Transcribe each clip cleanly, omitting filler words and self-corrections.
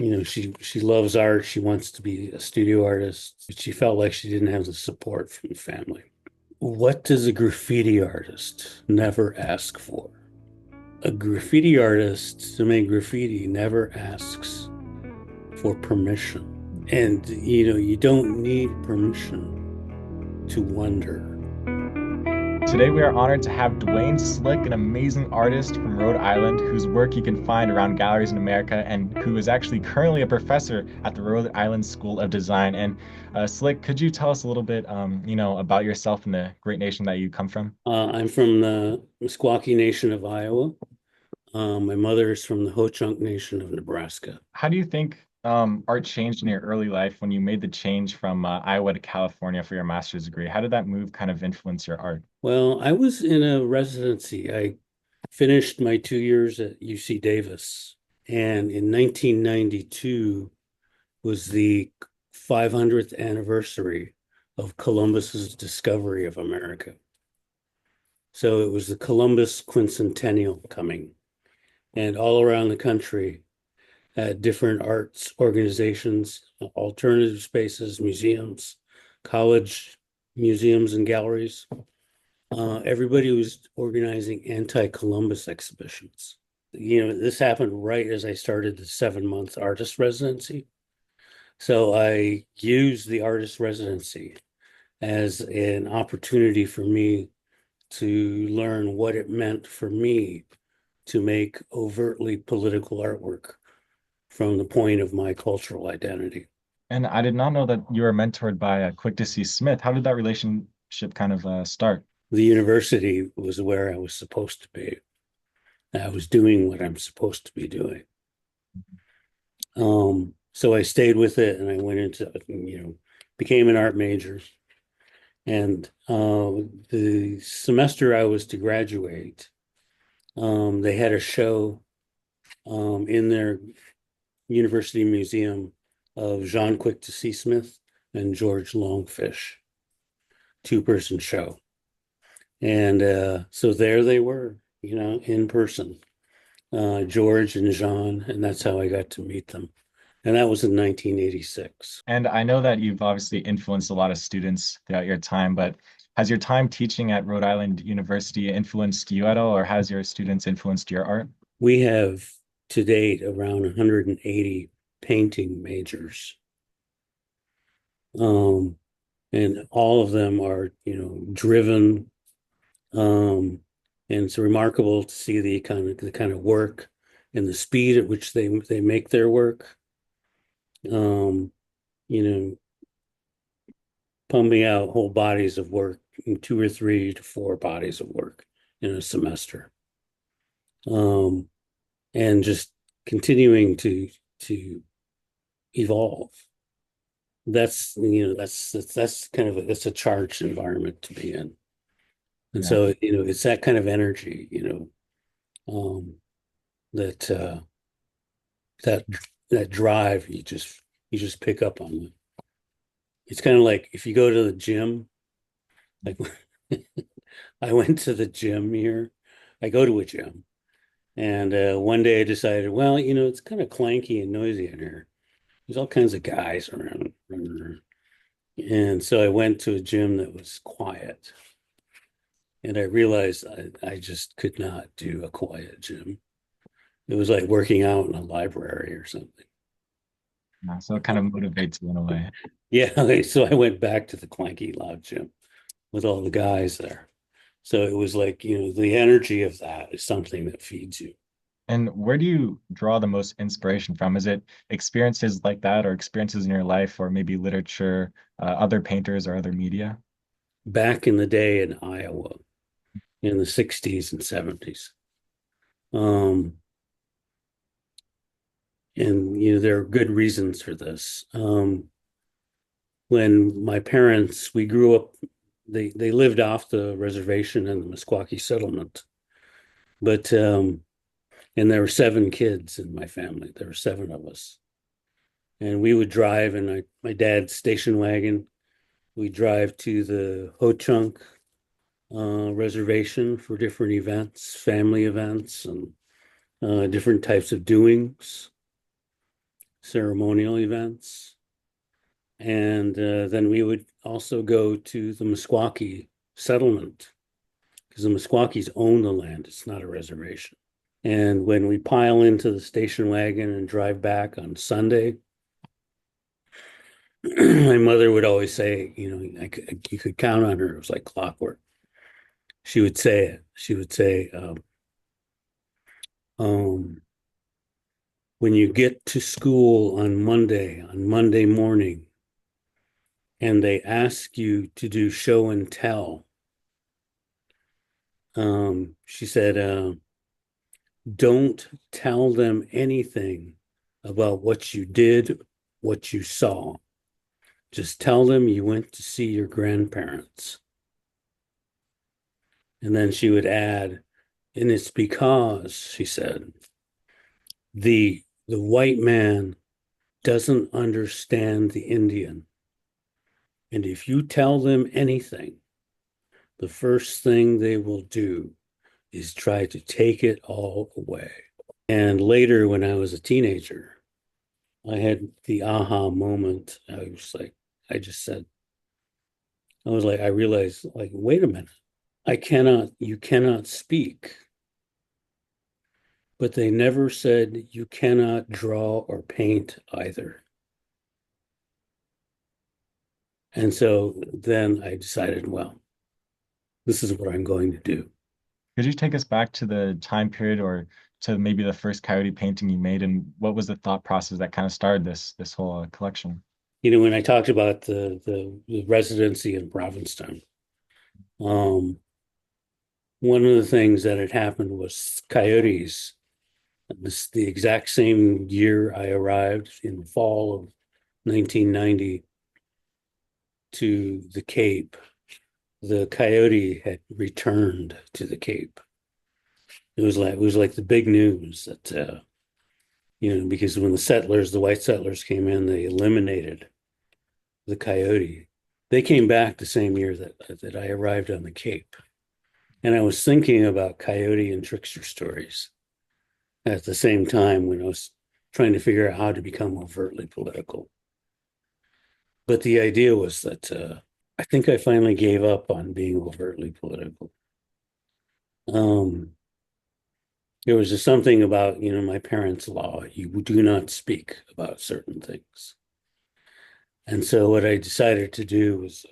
She loves art. She wants to be a studio artist, but she felt like she didn't have the support from the family. What does a graffiti artist never ask for? A graffiti artist to make graffiti never asks for permission. And you don't need permission to wonder. Today, we are honored to have Duane Slick, an amazing artist from Rhode Island, whose work you can find around galleries in America, and who is actually currently a professor at the Rhode Island School of Design. And Slick, could you tell us a little bit, about yourself and the great nation that you come from? I'm from the Meskwaki Nation of Iowa. My mother is from the Ho-Chunk Nation of Nebraska. How do you think art changed in your early life when you made the change from Iowa to California for your master's degree? How did that move kind of influence your art? Well, I was in a residency. I finished my 2 years at UC Davis, and in 1992 was the 500th anniversary of Columbus's discovery of America. So it was the Columbus quincentennial coming, and all around the country, at different arts organizations, alternative spaces, museums, college museums and galleries. Everybody was organizing anti-Columbus exhibitions. This happened right as I started the 7 month artist residency. So I used the artist residency as an opportunity for me to learn what it meant for me to make overtly political artwork from the point of my cultural identity. And I did not know that you were mentored by Quick to See Smith. How did that relationship kind of start? The university was where I was supposed to be. I was doing what I'm supposed to be doing. So I stayed with it and I went into, became an art major. And the semester I was to graduate, they had a show in their university museum of Jean Quick to See Smith and George Longfish, two-person show. And so there they were, in person, George and Jean, and that's how I got to meet them. And that was in 1986. And I know that you've obviously influenced a lot of students throughout your time, but has your time teaching at Rhode Island University influenced you at all, or has your students influenced your art? We have to date around 180 painting majors. Um, and all of them are, driven. And it's remarkable to see the kind of work and the speed at which they make their work. Um, you know, pumping out whole bodies of work, 2 or 3 to 4 bodies of work in a semester. Um, and just continuing to evolve. That's kind of it's a charged environment to be in. And Yeah. so, it's that kind of energy, that that that drive you just pick up on it. It's kind of like if you go to the gym, like I went to the gym here. I go to a gym, and one day I decided, well, it's kind of clanky and noisy in here. There's all kinds of guys around, running around. And so I went to a gym that was quiet, and I realized I just could not do a quiet gym. It was like working out in a library or something. Yeah, so it kind of motivates you in a way. Yeah, so I went back to the clanky loud gym with all the guys there. So it was like, the energy of that is something that feeds you. And where do you draw the most inspiration from? Is it experiences like that, or experiences in your life, or maybe literature, other painters, or other media? Back in the day in Iowa in the 60s and 70s. Um, and there are good reasons for this. When my parents, we grew up, they lived off the reservation in the Meskwaki settlement, but and there were 7 kids in my family. There were 7 of us, and we would drive in my dad's station wagon. We drive to the Ho-Chunk reservation for different events, family events, and different types of doings. ceremonial events. And then we would also go to the Meskwaki settlement because the Meskwakis own the land. It's not a reservation. And when we pile into the station wagon and drive back on Sunday, my mother would always say, you could count on her. It was like clockwork. She would say it. She would say, um, when you get to school on Monday morning, and they ask you to do show and tell, she said, don't tell them anything about what you did, what you saw. Just tell them you went to see your grandparents. And then she would add, and it's because, she said, the white man doesn't understand the Indian. And if you tell them anything, the first thing they will do is try to take it all away. And later, when I was a teenager, I had the aha moment. I just said, I realized, like, wait a minute, you cannot speak. But they never said you cannot draw or paint either. And so then I decided, well, this is what I'm going to do. Could you take us back to the time period or to maybe the first coyote painting you made, and what was the thought process that kind of started this whole collection? When I talked about the residency in Provincetown, um, one of the things that had happened was coyotes. The exact same year I arrived in the fall of 1990 to the Cape, the coyote had returned to the Cape. It was like the big news that because when the white settlers came in, they eliminated the coyote. They came back the same year that I arrived on the Cape. And I was thinking about coyote and trickster stories at the same time when I was trying to figure out how to become overtly political. But the idea was that I think I finally gave up on being overtly political. Um, there was just something about, my parents' law. You do not speak about certain things. And so what I decided to do was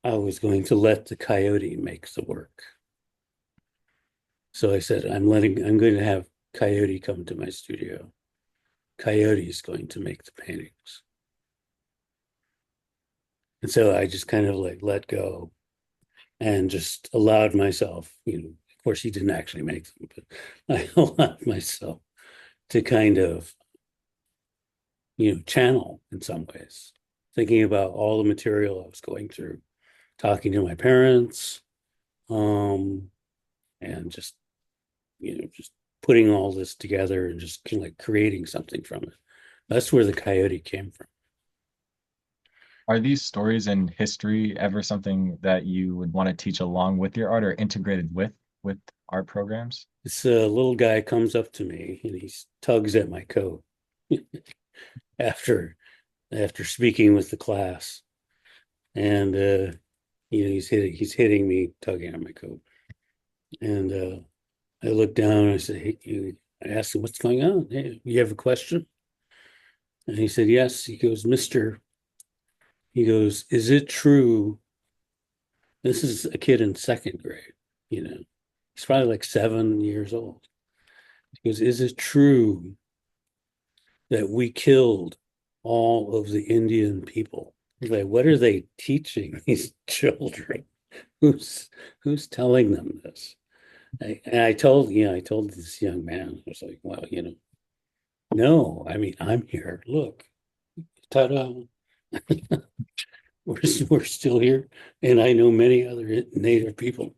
I was going to let the coyote make the work. So I said, I'm going to have Coyote come to my studio. Coyote is going to make the paintings. And so I just kind of like let go and just allowed myself, of course he didn't actually make them, but I allowed myself to kind of, channel in some ways, thinking about all the material I was going through, talking to my parents, and just putting all this together and just kind of like creating something from it. That's where the coyote came from. Are these stories and history ever something that you would want to teach along with your art or integrated with art programs? This little guy comes up to me and he tugs at my coat after after speaking with the class, and he's hitting me, tugging at my coat, and I look down and I said, hey, I asked him, what's going on? Hey, you have a question? And he said, yes. He goes, Mister. He goes, is it true? This is a kid in second grade. He's probably like 7 years old. He goes, is it true that we killed all of the Indian people? He's like, what are they teaching these children? Who's telling them this? I told this young man, I was like, well, no, I mean, I'm here. Look, ta-da. We're still here, and I know many other Native people,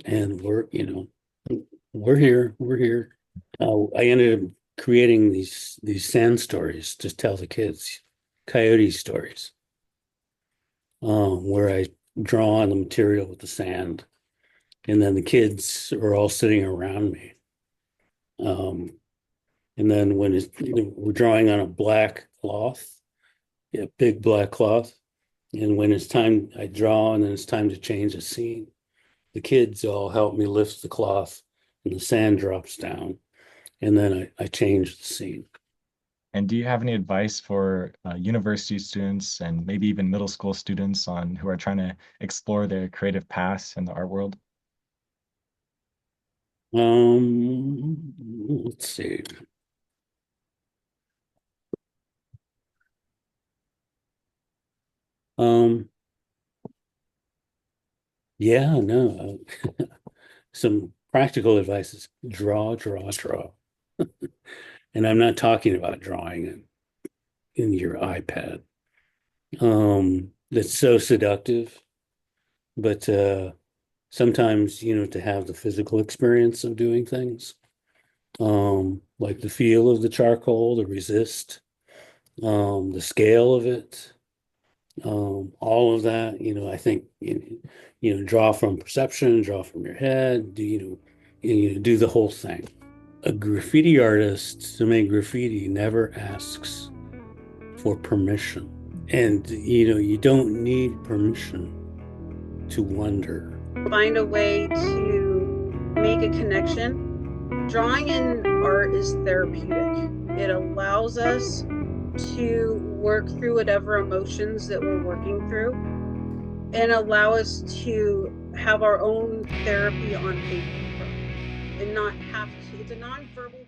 and we're here. We're here. I ended up creating these sand stories to tell the kids, coyote stories, where I draw on the material with the sand, and then the kids are all sitting around me. Um, And then when we're drawing on a black cloth, yeah, big black cloth. And when it's time, I draw, and then it's time to change the scene. The kids all help me lift the cloth, and the sand drops down, and then I change the scene. And do you have any advice for university students and maybe even middle school students on who are trying to explore their creative paths in the art world? Let's see. Um, yeah, no. Some practical advice is draw, draw, draw. And I'm not talking about drawing in your iPad. That's so seductive, but sometimes, to have the physical experience of doing things, like the feel of the charcoal, the resist, the scale of it, all of that, I think, draw from perception, draw from your head, do the whole thing. A graffiti artist to make graffiti never asks for permission. And, you don't need permission to wonder. Find a way to make a connection. Drawing in art is therapeutic. It allows us to work through whatever emotions that we're working through and allow us to have our own therapy on paper and not have to, it's a nonverbal